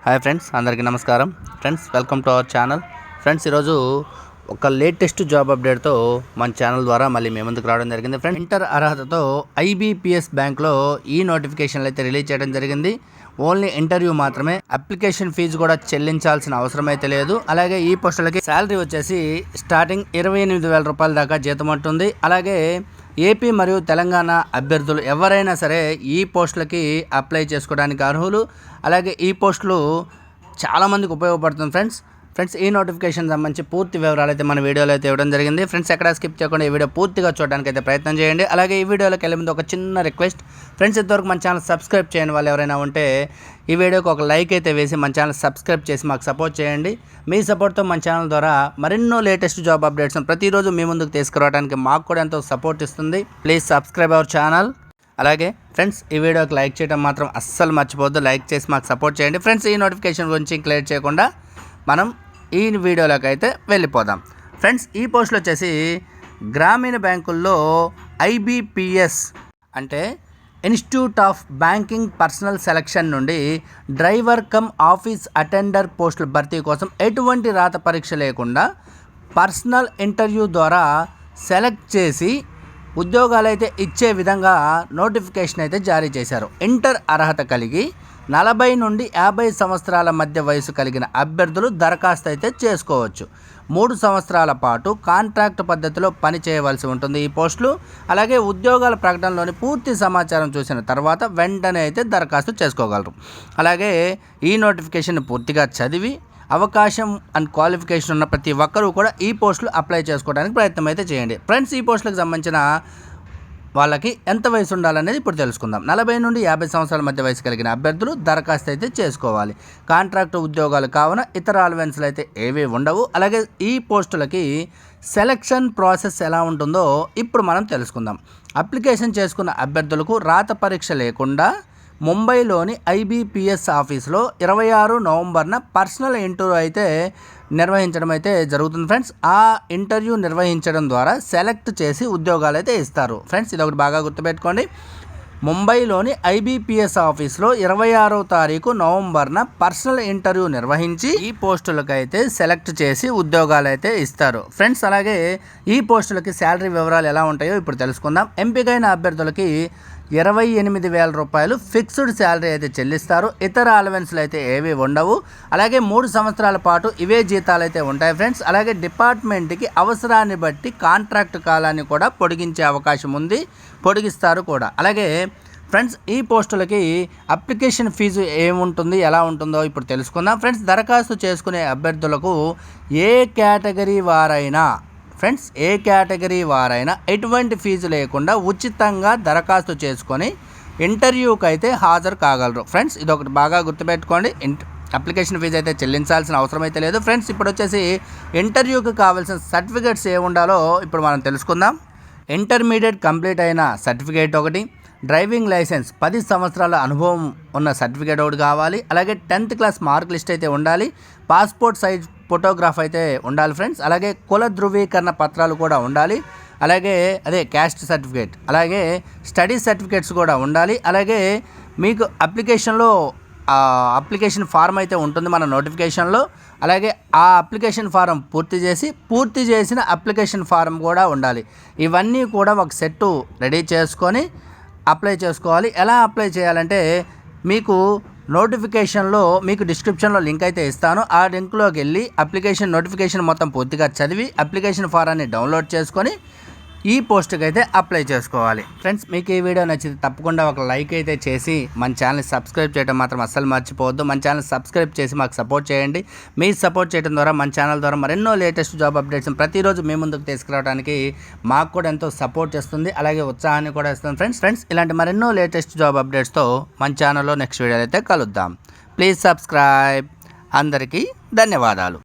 Hi friends, అందరికీ నమస్కారం. Friends, welcome to our channel. Friends, ఈరోజు ఒక లేటెస్ట్ జాబ్ అప్డేట్తో మన ఛానల్ ద్వారా మళ్ళీ మీ ముందుకు రావడం జరిగింది. ఫ్రెండ్స్, ఇంటర్ అర్హతతో IBPS బ్యాంక్లో ఈ నోటిఫికేషన్లు అయితే రిలీజ్ చేయడం జరిగింది. ఓన్లీ ఇంటర్వ్యూ మాత్రమే, అప్లికేషన్ ఫీజు కూడా చెల్లించాల్సిన అవసరం అయితే లేదు. అలాగే ఈ పోస్టులకి శాలరీ వచ్చేసి స్టార్టింగ్ 28,000 రూపాయల దాకా జీతం ఉంటుంది. అలాగే ఏపీ మరియు తెలంగాణ అభ్యర్థులు ఎవరైనా సరే ఈ పోస్టులకి అప్లై చేసుకోవడానికి అర్హులు. అలాగే ఈ పోస్టులు చాలామందికి ఉపయోగపడుతుంది. ఫ్రెండ్స్ ఈ నోటిఫికేషన్ సంబంధించి పూర్తి వివరాలు అయితే మన వీడియోలో అయితే ఇవ్వడం జరిగింది. ఫ్రెండ్స్, ఎక్కడ స్కిప్ చేయకుండా ఈ వీడియో పూర్తిగా చూడడానికి అయితే ప్రయత్నం చేయండి. అలాగే ఈ వీడియోలోకి వెళ్ళే ముందు ఒక చిన్న రిక్వెస్ట్, ఫ్రెండ్స్, ఇంతవరకు మన ఛానల్ సబ్స్క్రైబ్ చేయని వాళ్ళు ఎవరైనా ఉంటే ఈ వీడియోకి ఒక లైక్ అయితే వేసి మన ఛానల్ సబ్స్క్రైబ్ చేసి మాకు సపోర్ట్ చేయండి. మీ సపోర్ట్తో మన ఛానల్ ద్వారా మరెన్నో లేటెస్ట్ జాబ్ అప్డేట్స్ ప్రతిరోజు మీ ముందుకు తీసుకురావడానికి మాకు కూడా ఎంతో సపోర్ట్ ఇస్తుంది. Please subscribe our channel. అలాగే ఫ్రెండ్స్, ఈ వీడియోకి లైక్ చేయడం మాత్రం అస్సలు మర్చిపోవద్దు. లైక్ చేసి మాకు సపోర్ట్ చేయండి. ఫ్రెండ్స్, ఈ నోటిఫికేషన్ గురించి క్లియర్ చేయకుండా మనం ఈ వీడియోలోకి అయితే వెళ్ళిపోదాం. ఫ్రెండ్స్, ఈ పోస్టులు వచ్చేసి గ్రామీణ బ్యాంకుల్లో IBPS అంటే institute of banking personal selection నుండి డ్రైవర్ కమ్ ఆఫీస్ అటెండర్ పోస్టుల భర్తీ కోసం ఎటువంటి రాత పరీక్ష లేకుండా పర్సనల్ ఇంటర్వ్యూ ద్వారా సెలెక్ట్ చేసి ఉద్యోగాలు అయితే ఇచ్చే విధంగా నోటిఫికేషన్ అయితే జారీ చేశారు. ఇంటర్ అర్హత కలిగి 40 నుండి 50 సంవత్సరాల మధ్య వయసు కలిగిన అభ్యర్థులు దరఖాస్తు అయితే చేసుకోవచ్చు. 3 సంవత్సరాల పాటు కాంట్రాక్ట్ పద్ధతిలో పని చేయవలసి ఉంటుంది ఈ పోస్టులు. అలాగే ఉద్యోగాల ప్రకటనలోని పూర్తి సమాచారం చూసిన తర్వాత వెంటనే అయితే దరఖాస్తు చేసుకోగలరు. అలాగే ఈ నోటిఫికేషన్ పూర్తిగా చదివి అవకాశం అండ్ క్వాలిఫికేషన్ ఉన్న ప్రతి ఒక్కరూ కూడా ఈ పోస్టులు అప్లై చేసుకోవడానికి ప్రయత్నం అయితే చేయండి. ఫ్రెండ్స్, ఈ పోస్టులకు సంబంధించిన వాళ్ళకి ఎంత వయసు ఉండాలనేది ఇప్పుడు తెలుసుకుందాం. 40 నుండి 50 సంవత్సరాల మధ్య వయసు కలిగిన అభ్యర్థులు దరఖాస్తు అయితే చేసుకోవాలి. కాంట్రాక్ట్ ఉద్యోగాలు కావున ఇతర అలవెన్స్లు అయితే ఏవీ ఉండవు. అలాగే ఈ పోస్టులకి సెలక్షన్ ప్రాసెస్ ఎలా ఉంటుందో ఇప్పుడు మనం తెలుసుకుందాం. అప్లికేషన్ చేసుకున్న అభ్యర్థులకు రాత పరీక్ష లేకుండా ముంబైలోని IBPS ఆఫీస్లో 26 నవంబర్న పర్సనల్ ఇంటర్వ్యూ అయితే నిర్వహించడం అయితే జరుగుతుంది. ఫ్రెండ్స్, ఆ ఇంటర్వ్యూ నిర్వహించడం ద్వారా సెలెక్ట్ చేసి ఉద్యోగాలు అయితే ఇస్తారు. ఫ్రెండ్స్, ఇది ఒకటి బాగా గుర్తుపెట్టుకోండి. ముంబైలోని IBPS ఆఫీస్లో 26వ తారీఖు నవంబర్న పర్సనల్ ఇంటర్వ్యూ నిర్వహించి ఈ పోస్టులకు అయితే సెలెక్ట్ చేసి ఉద్యోగాలు అయితే ఇస్తారు. ఫ్రెండ్స్, అలాగే ఈ పోస్టులకి శాలరీ వివరాలు ఎలా ఉంటాయో ఇప్పుడు తెలుసుకుందాం. ఎంపికైన అభ్యర్థులకి 28,000 రూపాయలు ఫిక్స్డ్ శాలరీ అయితే చెల్లిస్తారు. ఇతర అలవెన్స్లు అయితే ఏవి ఉండవు. అలాగే 3 సంవత్సరాల పాటు ఇవే జీతాలు అయితే ఉంటాయి. ఫ్రెండ్స్, అలాగే డిపార్ట్మెంట్కి అవసరాన్ని బట్టి కాంట్రాక్ట్ కాలాన్ని కూడా పొడిగించే అవకాశం ఉంది, పొడిగిస్తారు కూడా. అలాగే ఫ్రెండ్స్, ఈ పోస్టులకి అప్లికేషన్ ఫీజు ఏముంటుంది, ఎలా ఉంటుందో ఇప్పుడు తెలుసుకుందాం. ఫ్రెండ్స్, దరఖాస్తు చేసుకునే అభ్యర్థులకు ఏ కేటగిరీ వారైనా ఎటువంటి ఫీజు లేకుండా ఉచితంగా దరఖాస్తు చేసుకొని ఇంటర్వ్యూకి అయితే హాజరు కాగలరు. ఫ్రెండ్స్, ఇది ఒకటి బాగా గుర్తుపెట్టుకోండి. అప్లికేషన్ ఫీజు అయితే చెల్లించాల్సిన అవసరం అయితే లేదు. ఫ్రెండ్స్, ఇప్పుడు వచ్చేసి ఇంటర్వ్యూకి కావాల్సిన సర్టిఫికేట్స్ ఏ ఉండాలో ఇప్పుడు మనం తెలుసుకుందాం. ఇంటర్మీడియట్ కంప్లీట్ అయిన సర్టిఫికేట్ ఒకటి, డ్రైవింగ్ లైసెన్స్ 10 సంవత్సరాల అనుభవం ఉన్న సర్టిఫికేట్ ఒకటి కావాలి. అలాగే 10th క్లాస్ మార్క్ లిస్ట్ అయితే ఉండాలి. పాస్పోర్ట్ సైజ్ ఫోటోగ్రాఫ్ అయితే ఉండాలి. ఫ్రెండ్స్, అలాగే కుల ధృవీకరణ పత్రాలు కూడా ఉండాలి. అలాగే క్యాస్ట్ సర్టిఫికేట్, అలాగే స్టడీ సర్టిఫికేట్స్ కూడా ఉండాలి. అలాగే మీకు అప్లికేషన్ ఫారం అయితే ఉంటుంది మన నోటిఫికేషన్లో. అలాగే ఆ అప్లికేషన్ ఫారం పూర్తి చేసిన అప్లికేషన్ ఫారం కూడా ఉండాలి. ఇవన్నీ కూడా ఒక సెట్టు రెడీ చేసుకొని అప్లై చేసుకోవాలి. ఎలా అప్లై చేయాలంటే మీకు నోటిఫికేషన్లో మీకు డిస్క్రిప్షన్లో లింక్ అయితే ఇస్తాను. ఆ లింక్లోకి వెళ్ళి నోటిఫికేషన్ మొత్తం పూర్తిగా చదివి అప్లికేషన్ ఫారాన్ని డౌన్లోడ్ చేసుకొని ఈ పోస్ట్కి అయితే అప్లై చేసుకోవాలి. ఫ్రెండ్స్, మీకు ఈ వీడియో నచ్చితే తప్పకుండా ఒక లైక్ అయితే చేసి మన ఛానల్ సబ్స్క్రైబ్ చేయడం మాత్రం అస్సలు మర్చిపోవద్దు. మన ఛానల్ సబ్స్క్రైబ్ చేసి మాకు సపోర్ట్ చేయండి. మీరు సపోర్ట్ చేయడం ద్వారా మన ఛానల్ ద్వారా మరెన్నో లేటెస్ట్ జాబ్ అప్డేట్స్ ప్రతిరోజు మీ ముందుకు తీసుకురావడానికి మాకు కూడా ఎంతో సపోర్ట్ చేస్తుంది, అలాగే ఉత్సాహాన్ని కూడా ఇస్తుంది. ఫ్రెండ్స్, ఇలాంటి మరెన్నో లేటెస్ట్ జాబ్ అప్డేట్స్తో మన ఛానల్లో నెక్స్ట్ వీడియో అయితే కలుద్దాం. Please subscribe. అందరికీ ధన్యవాదాలు.